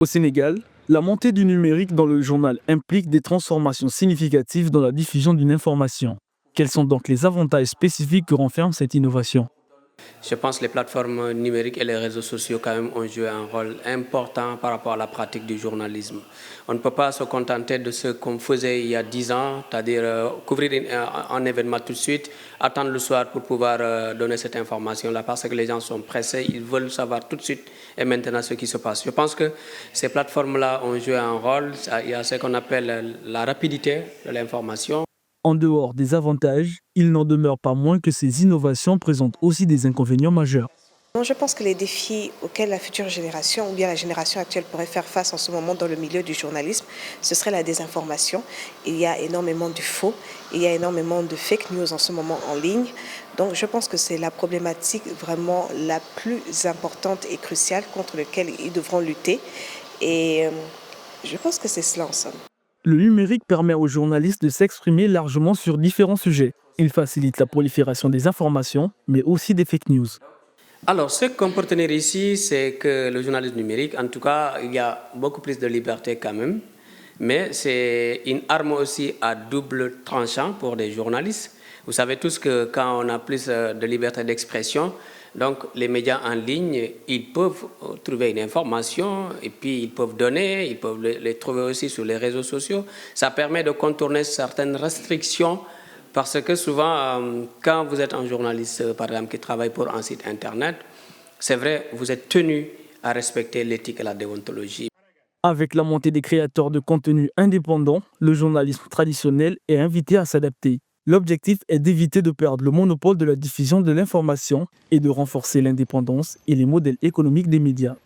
Au Sénégal, la montée du numérique dans le journal implique des transformations significatives dans la diffusion d'une information. Quels sont donc les avantages spécifiques que renferme cette innovation? Je pense que les plateformes numériques et les réseaux sociaux quand même ont joué un rôle important par rapport à la pratique du journalisme. On ne peut pas se contenter de ce qu'on faisait il y a 10 ans, c'est-à-dire couvrir un événement tout de suite, attendre le soir pour pouvoir donner cette information-là parce que les gens sont pressés, ils veulent savoir tout de suite et maintenant ce qui se passe. Je pense que ces plateformes-là ont joué un rôle, il y a ce qu'on appelle la rapidité de l'information. En dehors des avantages, il n'en demeure pas moins que ces innovations présentent aussi des inconvénients majeurs. Non, je pense que les défis auxquels la future génération ou bien la génération actuelle pourrait faire face en ce moment dans le milieu du journalisme, ce serait la désinformation. Il y a énormément de faux, il y a énormément de fake news en ce moment en ligne. Donc je pense que c'est la problématique vraiment la plus importante et cruciale contre laquelle ils devront lutter. Et je pense que c'est cela en somme. Le numérique permet aux journalistes de s'exprimer largement sur différents sujets. Il facilite la prolifération des informations, mais aussi des fake news. Alors, ce qu'on peut retenir ici, c'est que le journalisme numérique, en tout cas, il y a beaucoup plus de liberté quand même, mais c'est une arme aussi à double tranchant pour des journalistes. Vous savez tous que quand on a plus de liberté d'expression, donc les médias en ligne, ils peuvent trouver une information et puis ils peuvent donner, ils peuvent les trouver aussi sur les réseaux sociaux. Ça permet de contourner certaines restrictions parce que souvent, quand vous êtes un journaliste, par exemple, qui travaille pour un site Internet, c'est vrai, vous êtes tenu à respecter l'éthique et la déontologie. Avec la montée des créateurs de contenu indépendants, le journalisme traditionnel est invité à s'adapter. L'objectif est d'éviter de perdre le monopole de la diffusion de l'information et de renforcer l'indépendance et les modèles économiques des médias.